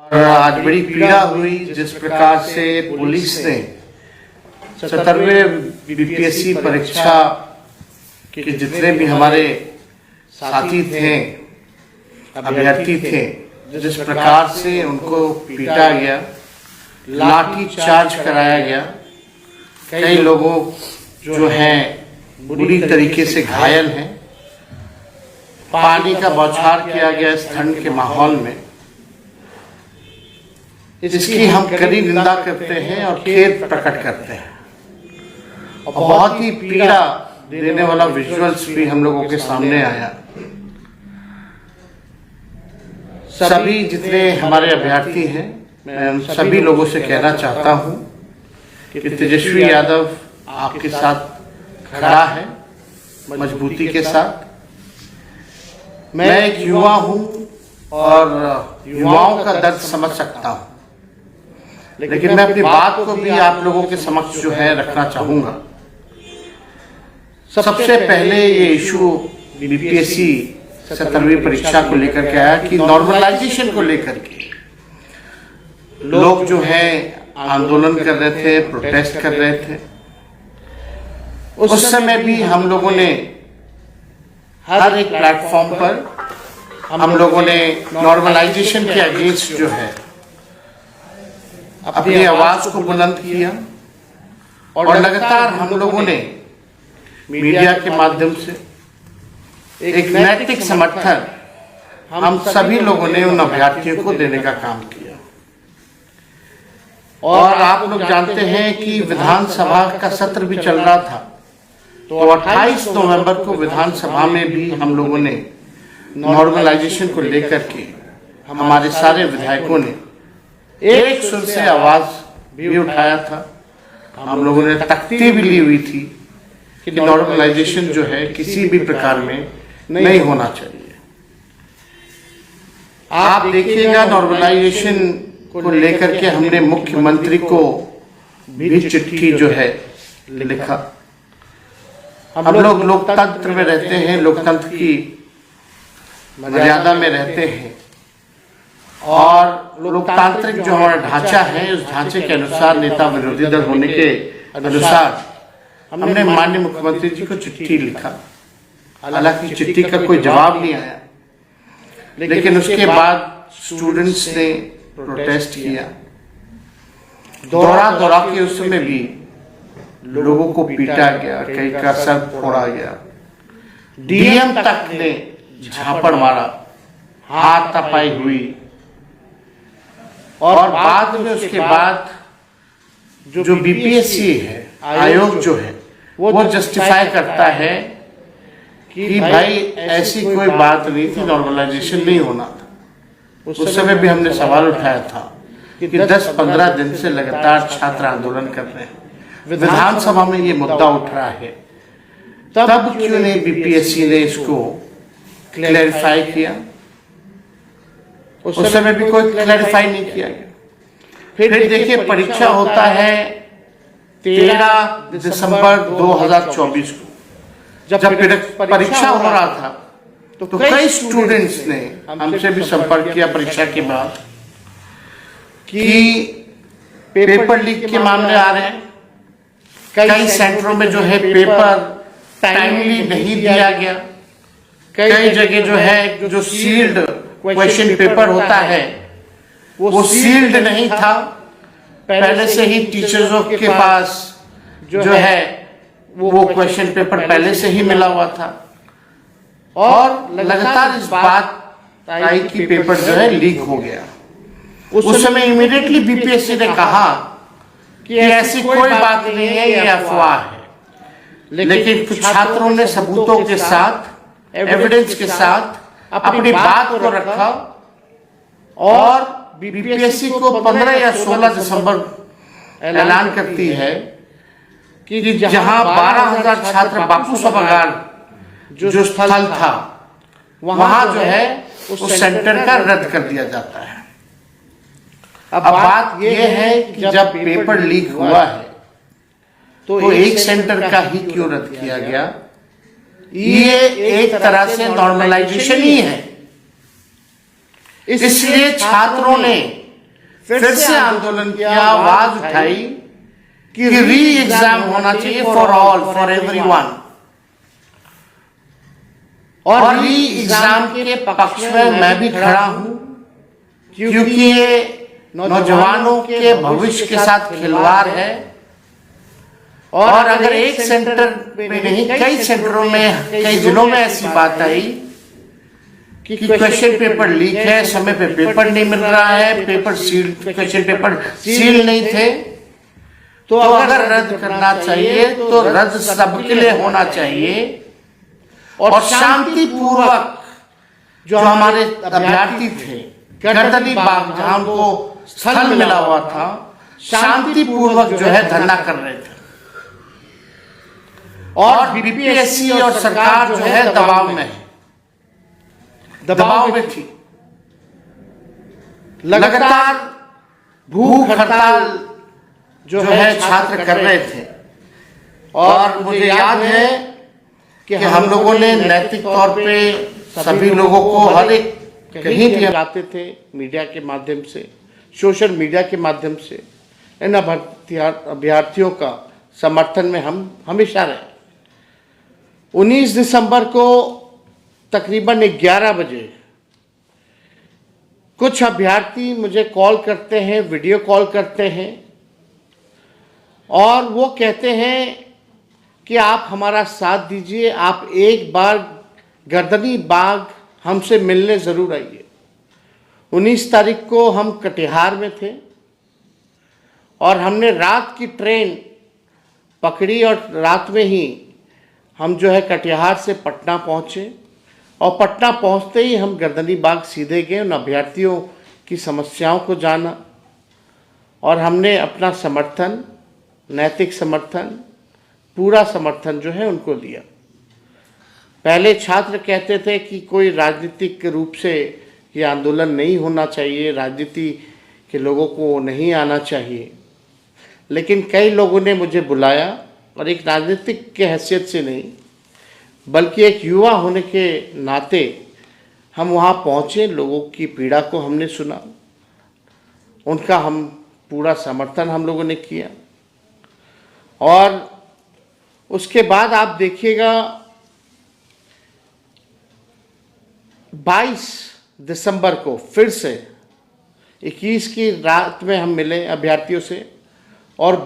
और आज बड़ी पीड़ा हुई जिस प्रकार से पुलिस ने 77वें बीपीएससी परीक्षा के जितने भी हमारे साथी थे, अभ्यर्थी थे, जिस प्रकार से उनको पीटा गया, लाठी चार्ज कराया गया, कई लोगों जो हैं बुरी तरीके से घायल हैं, पानी का बौछार किया गया इस ठंड के माहौल में, इसकी हम कड़ी निंदा करते हैं और खेद प्रकट करते हैं। और बहुत ही पीड़ा देने वाला विजुअल्स भी हम लोगों के सामने आया। सभी जितने हमारे अभ्यर्थी हैं, मैं उन सभी लोगों से कहना चाहता हूं कि तेजस्वी यादव आपके साथ खड़ा है मजबूती के साथ। मैं एक युवा हूं और युवाओं का दर्द समझ सकता हूं, लेकिन मैं अपनी बात को भी आप लोगों के समक्ष जो है रखना चाहूंगा। सबसे पहले ये इशू बीपीएससी 77वीं परीक्षा को लेकर के आया कि नॉर्मलाइजेशन को लेकर के लोग जो है आंदोलन कर रहे थे, प्रोटेस्ट कर रहे थे। उस समय भी हम लोगों ने हर एक प्लेटफॉर्म पर हम लोगों ने नॉर्मलाइजेशन के अगेंस्ट जो है अपनी आवाज को बुलंद किया और लगातार हम लोगों ने मीडिया के माध्यम से एक नैतिक समर्थन हम सभी लोगों ने उन अभ्यर्थियों को देने का काम किया। और आप लोग जानते हैं कि विधानसभा का सत्र भी चल रहा था, तो 28 नवंबर को विधानसभा में भी हम लोगों ने नॉर्मलाइजेशन को लेकर के हमारे सारे विधायकों ने एक सुर से आवाज भी उठाया था। हम लोगों ने तख्ती भी ली हुई थी कि नॉर्मलाइजेशन जो है किसी भी प्रकार में नहीं होना चाहिए। आप देखिएगा नॉर्मलाइजेशन को लेकर के हमने मुख्यमंत्री को भी चिट्ठी जो है लिखा। हम लोग लोकतंत्र में रहते हैं, लोकतंत्र की मर्यादा में रहते हैं और लोकतांत्रिक जो हमारा ढांचा है उस ढांचे के अनुसार नेता विरोधी दल होने के अनुसार हमने माननीय मुख्यमंत्री जी को चिट्ठी लिखा। हालांकि चिट्ठी का कोई जवाब नहीं आया, लेकिन उसके बाद स्टूडेंट्स ने प्रोटेस्ट किया। दौरा दौरा के उस समय भी लोगों को पीटा गया, कई का सर फोड़ा गया, डीएम तक ने झापड़ मारा, हाथापाई हुई। और बाद में उसके बाद जो बीपीएससी है आयोग जो है वो जस्टिफाई करता है कि भाई ऐसी कोई बात नहीं थी, नॉर्मलाइजेशन नहीं होना था। उस समय भी हमने सवाल उठाया था कि 10-15 दिन से लगातार छात्र आंदोलन कर रहे हैं, विधानसभा में ये मुद्दा उठ रहा है, तब क्यों नहीं बीपीएससी ने इसको क्लैरिफाई किया? उस समय भी कोई क्लैरिफाई नहीं किया गया। फिर देखिए परीक्षा होता है 13 दिसंबर 2024 को। जब परीक्षा हो रहा था तो कई स्टूडेंट्स ने हमसे भी संपर्क किया परीक्षा के बाद कि पेपर लीक के मामले आ रहे हैं, कई सेंटरों में जो है पेपर टाइमली नहीं दिया गया, कई जगह जो है जो सील्ड क्वेश्चन पेपर होता है वो सील्ड नहीं था, पहले से ही टीचर्सों के पास जो है वो क्वेश्चन पेपर पहले से ही मिला हुआ था। और लगातार इस बात आई कि पेपर जो है लीक हो गया। उस समय इमीडिएटली बीपीएससी ने कहा कि ऐसी कोई बात नहीं है, ये अफवाह है। लेकिन कुछ छात्रों ने सबूतों के साथ, एविडेंस के साथ अपनी बात को रखा और बीपीएससी को 15 या 16 दिसंबर ऐलान करती है कि जहां 12,000 छात्र बापू सभागार जो स्थल था वहां जो है उस सेंटर का रद्द कर दिया जाता है। अब बात यह है कि जब पेपर लीक हुआ है तो एक सेंटर का ही क्यों रद्द किया गया? ये एक तरह से नॉर्मलाइजेशन ही है। इसलिए छात्रों ने फिर से आंदोलन किया, आवाज उठाई कि री एग्जाम होना चाहिए फॉर ऑल, फॉर एवरीवन। और री एग्जाम के पक्ष में मैं भी खड़ा हूं, क्योंकि ये नौजवानों के भविष्य के साथ खिलवाड़ है। और अगर एक सेंटर में नहीं, कई सेंटरों में, कई जिलों में ऐसी बात आई कि क्वेश्चन पेपर लीक है, समय पे पेपर नहीं मिल रहा है, paper seal, question paper seal नहीं थे, तो अगर रद्द करना चाहिए तो रद्द सबके लिए होना चाहिए। और शांतिपूर्वक जो हमारे अभ्यर्थी थे, गर्दनी बाग जहां उनको स्थल मिला हुआ था, शांतिपूर्वक जो है धरना कर रहे थे। और बीपीएससी और सरकार जो है दबाव में है, दबाव में थी। लगातार भूख हड़ताल जो है छात्र कर रहे थे। और मुझे याद है कि हम लोगों ने नैतिक तौर पे सभी लोगों को हर एक कहीं भी जाते थे, मीडिया के माध्यम से, सोशल मीडिया के माध्यम से इन अभ्यर्थियों का समर्थन में हम हमेशा रहे। 19 दिसंबर को तकरीबन 11 बजे कुछ अभ्यर्थी मुझे कॉल करते हैं, वीडियो कॉल करते हैं, और वो कहते हैं कि आप हमारा साथ दीजिए, आप एक बार गर्दनी बाग हमसे मिलने ज़रूर आइए। 19 तारीख को हम कटिहार में थे और हमने रात की ट्रेन पकड़ी और रात में ही हम जो है कटिहार से पटना पहुँचे। और पटना पहुँचते ही हम गर्दनी बाग सीधे गए, उन अभ्यर्थियों की समस्याओं को जाना और हमने अपना समर्थन, नैतिक समर्थन, पूरा समर्थन जो है उनको दिया। पहले छात्र कहते थे कि कोई राजनीतिक रूप से ये आंदोलन नहीं होना चाहिए, राजनीति के लोगों को नहीं आना चाहिए, लेकिन कई लोगों ने मुझे बुलाया और एक राजनीतिक के हैसियत से नहीं बल्कि एक युवा होने के नाते हम वहाँ पहुँचे, लोगों की पीड़ा को हमने सुना, उनका हम पूरा समर्थन हम लोगों ने किया। और उसके बाद आप देखिएगा 22 दिसंबर को फिर से 21 की रात में हम मिले अभ्यर्थियों से, और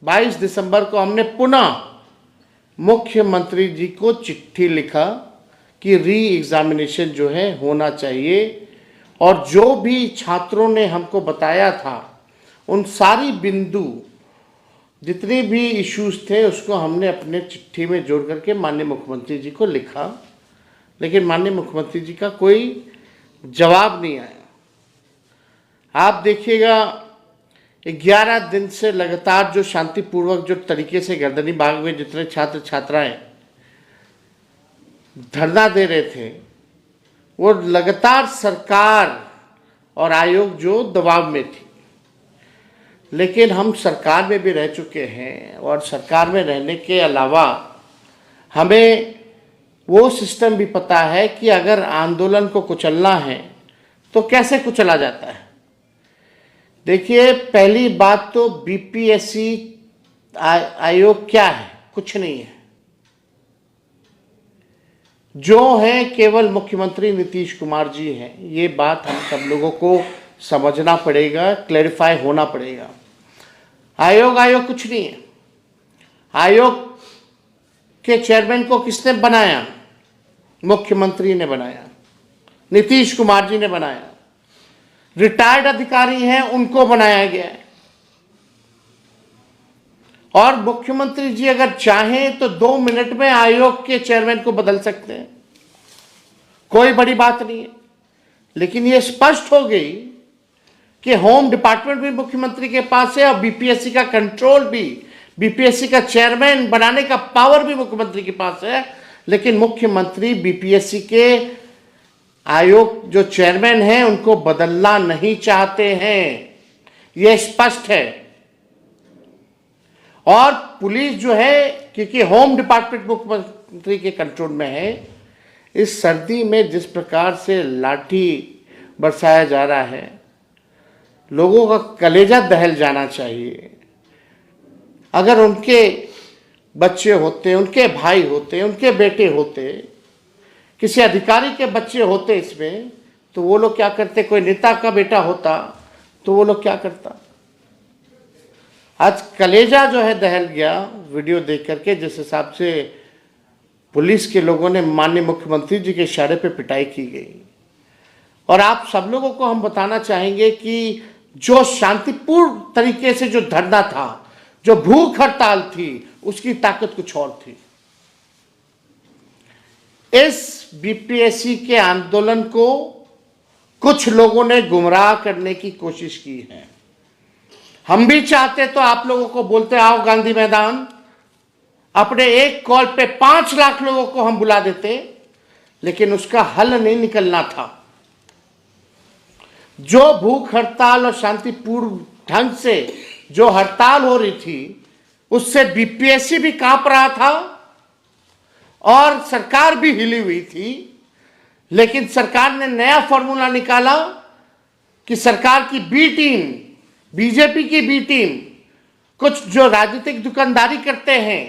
22 दिसंबर को हमने पुनः मुख्यमंत्री जी को चिट्ठी लिखा कि री एग्जामिनेशन जो है होना चाहिए। और जो भी छात्रों ने हमको बताया था उन सारी बिंदु, जितने भी इश्यूज थे, उसको हमने अपने चिट्ठी में जोड़ करके माननीय मुख्यमंत्री जी को लिखा, लेकिन माननीय मुख्यमंत्री जी का कोई जवाब नहीं आया। आप देखिएगा 11 दिन से लगातार जो शांतिपूर्वक जो तरीके से गर्दनी बाग में जितने छात्र छात्राएं धरना दे रहे थे, वो लगातार सरकार और आयोग जो दबाव में थी। लेकिन हम सरकार में भी रह चुके हैं और सरकार में रहने के अलावा हमें वो सिस्टम भी पता है कि अगर आंदोलन को कुचलना है तो कैसे कुचला जाता है। देखिए, पहली बात तो बीपीएससी आयोग क्या है? कुछ नहीं है। जो है केवल मुख्यमंत्री नीतीश कुमार जी हैं। ये बात हम सब लोगों को समझना पड़ेगा, क्लैरिफाई होना पड़ेगा। आयोग कुछ नहीं है। आयोग के चेयरमैन को किसने बनाया? मुख्यमंत्री ने बनाया, नीतीश कुमार जी ने बनाया। रिटायर्ड अधिकारी हैं, उनको बनाया गया है। और मुख्यमंत्री जी अगर चाहें तो 2 मिनट में आयोग के चेयरमैन को बदल सकते हैं, कोई बड़ी बात नहीं है। लेकिन ये स्पष्ट हो गई कि होम डिपार्टमेंट भी मुख्यमंत्री के पास है और बीपीएससी का कंट्रोल भी, बीपीएससी का चेयरमैन बनाने का पावर भी मुख्यमंत्री के पास है। लेकिन मुख्यमंत्री बीपीएससी के आयोग जो चेयरमैन हैं उनको बदलना नहीं चाहते हैं, यह स्पष्ट है। और पुलिस जो है, क्योंकि होम डिपार्टमेंट मुख्यमंत्री के कंट्रोल में है, इस सर्दी में जिस प्रकार से लाठी बरसाया जा रहा है लोगों का कलेजा दहल जाना चाहिए। अगर उनके बच्चे होते, उनके भाई होते, उनके बेटे होते, किसी अधिकारी के बच्चे होते इसमें, तो वो लोग क्या करते? कोई नेता का बेटा होता तो वो लोग क्या करता? आज कलेजा जो है दहल गया वीडियो देख करके, जिस हिसाब से पुलिस के लोगों ने माननीय मुख्यमंत्री जी के इशारे पे पिटाई की गई। और आप सब लोगों को हम बताना चाहेंगे कि जो शांतिपूर्ण तरीके से जो धरना था, जो भूख हड़ताल थी, उसकी ताकत कुछ और थी। इस बीपीएससी के आंदोलन को कुछ लोगों ने गुमराह करने की कोशिश की है। हम भी चाहते तो आप लोगों को बोलते आओ गांधी मैदान, अपने एक कॉल पे 5 लाख लोगों को हम बुला देते, लेकिन उसका हल नहीं निकलना था। जो भूख हड़ताल और शांतिपूर्ण ढंग से जो हड़ताल हो रही थी, उससे बीपीएससी भी कांप रहा था और सरकार भी हिली हुई थी। लेकिन सरकार ने नया फॉर्मूला निकाला कि सरकार की बी टीम, बीजेपी की बी टीम, कुछ जो राजनीतिक दुकानदारी करते हैं,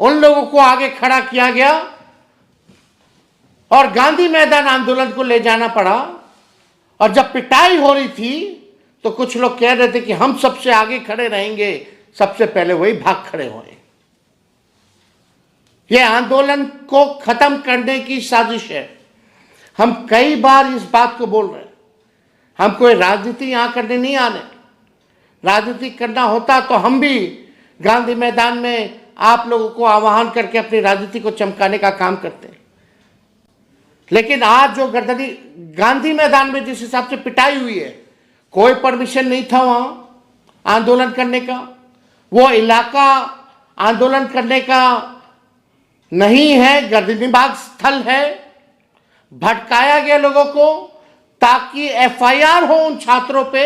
उन लोगों को आगे खड़ा किया गया और गांधी मैदान आंदोलन को ले जाना पड़ा। और जब पिटाई हो रही थी तो कुछ लोग कह रहे थे कि हम सबसे आगे खड़े रहेंगे, सबसे पहले वही भाग खड़े हुए। यह आंदोलन को खत्म करने की साजिश है। हम कई बार इस बात को बोल रहे हैं। हम कोई राजनीति यहां करने नहीं आने। राजनीति करना होता तो हम भी गांधी मैदान में आप लोगों को आह्वान करके अपनी राजनीति को चमकाने का काम करते हैं। लेकिन आज जो गर्दनी गांधी मैदान में जिस हिसाब से पिटाई हुई है, कोई परमिशन नहीं था वहां आंदोलन करने का। वो इलाका आंदोलन करने का नहीं है, गर्दनीबाग स्थल है। भटकाया गया लोगों को ताकि एफआईआर हो उन छात्रों पे,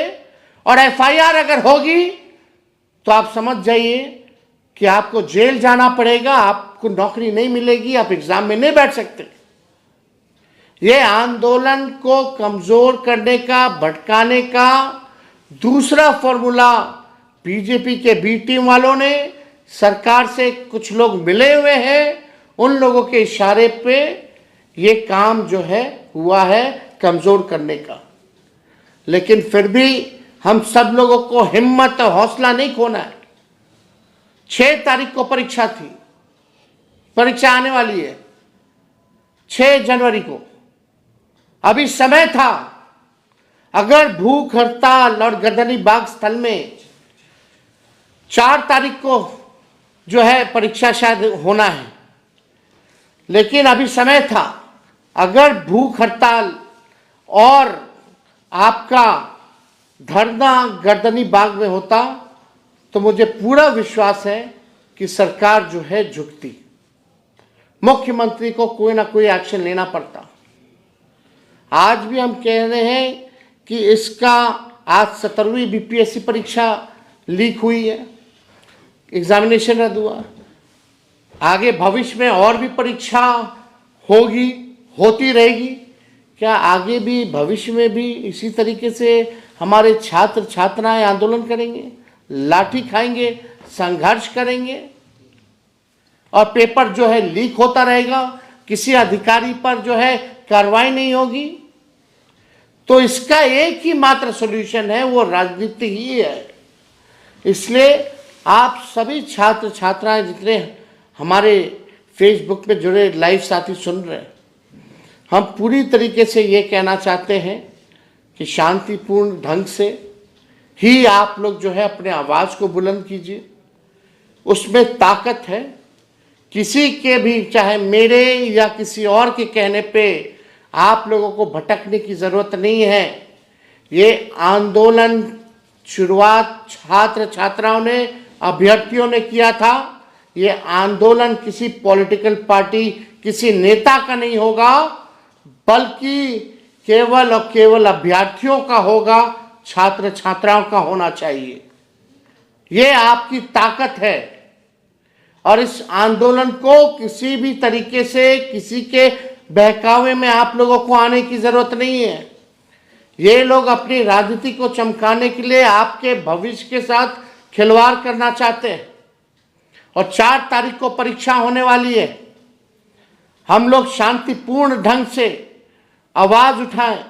और एफआईआर अगर होगी तो आप समझ जाइए कि आपको जेल जाना पड़ेगा, आपको नौकरी नहीं मिलेगी, आप एग्जाम में नहीं बैठ सकते। ये आंदोलन को कमजोर करने का, भटकाने का दूसरा फॉर्मूला बीजेपी के बी टीम वालों ने, सरकार से कुछ लोग मिले हुए हैं, उन लोगों के इशारे पे ये काम जो है हुआ है कमजोर करने का। लेकिन फिर भी हम सब लोगों को हिम्मत और हौसला नहीं खोना है। 6 तारीख को परीक्षा थी, परीक्षा आने वाली है 6 जनवरी को। अभी समय था। अगर भूख हड़ताल और गर्दनीबाग स्थल में 4 तारीख को जो है परीक्षा शायद होना है, लेकिन अभी समय था। अगर भूख हड़ताल और आपका धरना गर्दनीबाग में होता तो मुझे पूरा विश्वास है कि सरकार जो है झुकती, मुख्यमंत्री को कोई ना कोई एक्शन लेना पड़ता। आज भी हम कह रहे हैं कि इसका आज 17वीं बीपीएससी परीक्षा लीक हुई है, एग्जामिनेशन रद्द हुआ। आगे भविष्य में और भी परीक्षा होगी, होती रहेगी। क्या आगे भी भविष्य में भी इसी तरीके से हमारे छात्र छात्राएं आंदोलन करेंगे, लाठी खाएंगे, संघर्ष करेंगे और पेपर जो है लीक होता रहेगा, किसी अधिकारी पर जो है कार्रवाई नहीं होगी? तो इसका एक ही मात्र सॉल्यूशन है, वो राजनीति ही है। इसलिए आप सभी छात्र छात्राएं जितने हमारे फेसबुक पे जुड़े लाइव साथी सुन रहे हैं, हम पूरी तरीके से ये कहना चाहते हैं कि शांतिपूर्ण ढंग से ही आप लोग जो है अपने आवाज़ को बुलंद कीजिए। उसमें ताकत है। किसी के भी, चाहे मेरे या किसी और के कहने पे आप लोगों को भटकने की ज़रूरत नहीं है। ये आंदोलन शुरुआत छात्र छात्राओं ने, अभ्यर्थियों ने किया था। ये आंदोलन किसी पॉलिटिकल पार्टी, किसी नेता का नहीं होगा, बल्कि केवल और केवल अभ्यर्थियों का होगा, छात्र छात्राओं का होना चाहिए। ये आपकी ताकत है और इस आंदोलन को किसी भी तरीके से किसी के बहकावे में आप लोगों को आने की जरूरत नहीं है। ये लोग अपनी राजनीति को चमकाने के लिए आपके भविष्य के साथ खिलवाड़ करना चाहते हैं। और 4 तारीख को परीक्षा होने वाली है। हम लोग शांतिपूर्ण ढंग से आवाज उठाएं।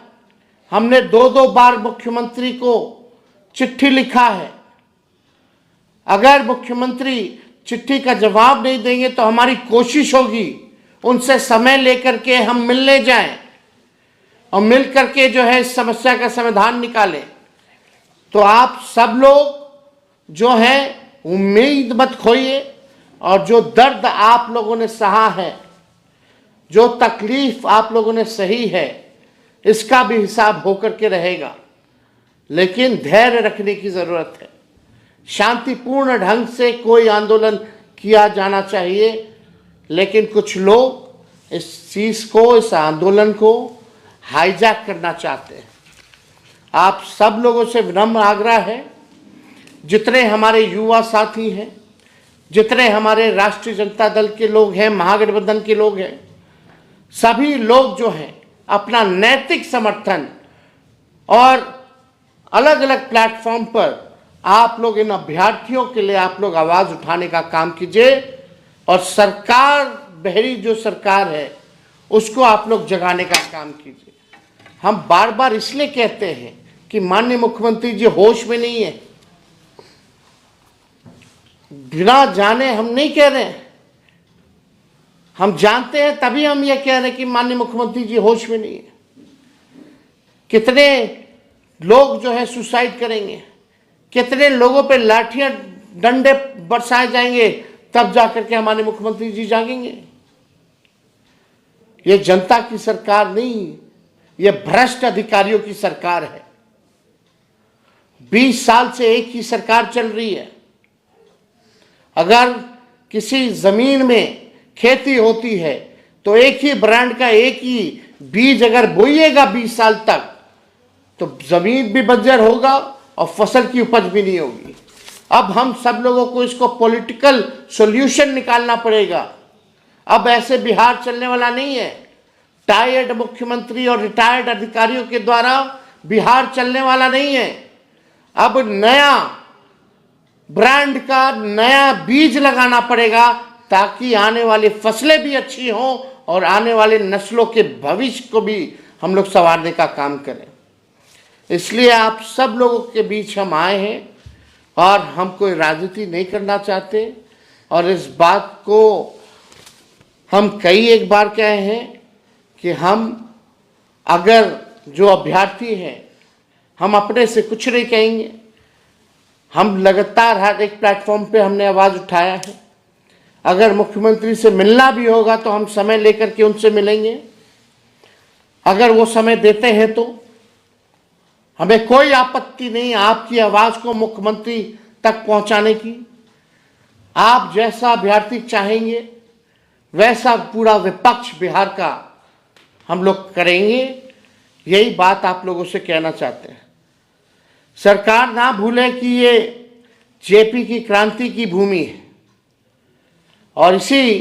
हमने 2-2 बार मुख्यमंत्री को चिट्ठी लिखा है। अगर मुख्यमंत्री चिट्ठी का जवाब नहीं देंगे तो हमारी कोशिश होगी उनसे समय लेकर के हम मिलने जाएं और मिल करके जो है इस समस्या का समाधान निकालें। तो आप सब लोग जो है उम्मीद मत खोइए और जो दर्द आप लोगों ने सहा है, जो तकलीफ आप लोगों ने सही है, इसका भी हिसाब होकर के रहेगा। लेकिन धैर्य रखने की जरूरत है। शांतिपूर्ण ढंग से कोई आंदोलन किया जाना चाहिए, लेकिन कुछ लोग इस चीज को, इस आंदोलन को हाईजैक करना चाहते हैं। आप सब लोगों से विनम्र आग्रह है, जितने हमारे युवा साथी हैं, जितने हमारे राष्ट्रीय जनता दल के लोग हैं, महागठबंधन के लोग हैं, सभी लोग जो हैं अपना नैतिक समर्थन और अलग अलग प्लेटफॉर्म पर आप लोग इन अभ्यर्थियों के लिए आप लोग आवाज उठाने का काम कीजिए। और सरकार, बहरी जो सरकार है, उसको आप लोग जगाने का काम कीजिए। हम बार बार इसलिए कहते हैं कि माननीय मुख्यमंत्री जी होश में नहीं है। बिना जाने हम नहीं कह रहे हैं, हम जानते हैं, तभी हम ये कह रहे हैं कि माननीय मुख्यमंत्री जी होश में नहीं है। कितने लोग जो है सुसाइड करेंगे, कितने लोगों पे लाठियां डंडे बरसाए जाएंगे, तब जाकर के हमारे मुख्यमंत्री जी जागेंगे। ये जनता की सरकार नहीं, ये भ्रष्ट अधिकारियों की सरकार है। 20 साल से एक ही सरकार चल रही है। अगर किसी जमीन में खेती होती है तो एक ही ब्रांड का एक ही बीज अगर बोइएगा 20 साल तक, तो जमीन भी बंजर होगा और फसल की उपज भी नहीं होगी। अब हम सब लोगों को इसको पॉलिटिकल सॉल्यूशन निकालना पड़ेगा। अब ऐसे बिहार चलने वाला नहीं है। टायर्ड मुख्यमंत्री और रिटायर्ड अधिकारियों के द्वारा बिहार चलने वाला नहीं है। अब नया ब्रांड का नया बीज लगाना पड़ेगा, ताकि आने वाली फसलें भी अच्छी हों और आने वाले नस्लों के भविष्य को भी हम लोग संवारने का काम करें। इसलिए आप सब लोगों के बीच हम आए हैं और हम कोई राजनीति नहीं करना चाहते। और इस बात को हम कई एक बार कहे हैं कि हम अगर जो अभ्यर्थी हैं, हम अपने से कुछ नहीं कहेंगे। हम लगातार हर एक प्लेटफॉर्म पे हमने आवाज़ उठाया है। अगर मुख्यमंत्री से मिलना भी होगा तो हम समय लेकर के उनसे मिलेंगे, अगर वो समय देते हैं तो। हमें कोई आपत्ति नहीं आपकी आवाज़ को मुख्यमंत्री तक पहुंचाने की। आप जैसा अभ्यर्थी चाहेंगे वैसा पूरा विपक्ष बिहार का हम लोग करेंगे। यही बात आप लोगों से कहना चाहते हैं। सरकार ना भूले कि ये जेपी की क्रांति की भूमि है और इसी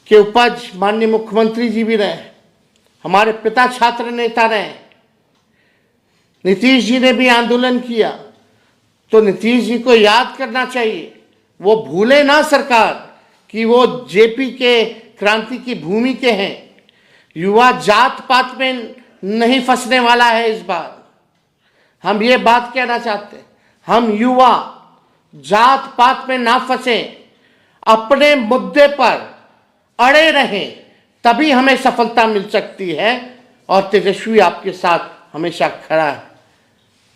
के उपज माननीय मुख्यमंत्री जी भी रहे, हमारे पिता छात्र नेता रहे। नीतीश जी ने भी आंदोलन किया, तो नीतीश जी को याद करना चाहिए। वो भूले ना सरकार कि वो जेपी के क्रांति की भूमि के हैं। युवा जात पात में नहीं फंसने वाला है। इस बार हम ये बात कहना चाहते हैं, हम युवा जात पात में ना फंसे, अपने मुद्दे पर अड़े रहें, तभी हमें सफलता मिल सकती है। और तेजस्वी आपके साथ हमेशा खड़ा है।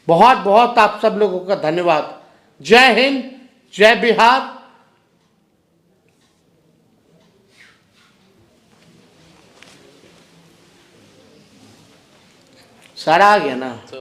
बहुत बहुत आप सब लोगों का धन्यवाद। जय हिंद, जय बिहार। सारा आ गया ना।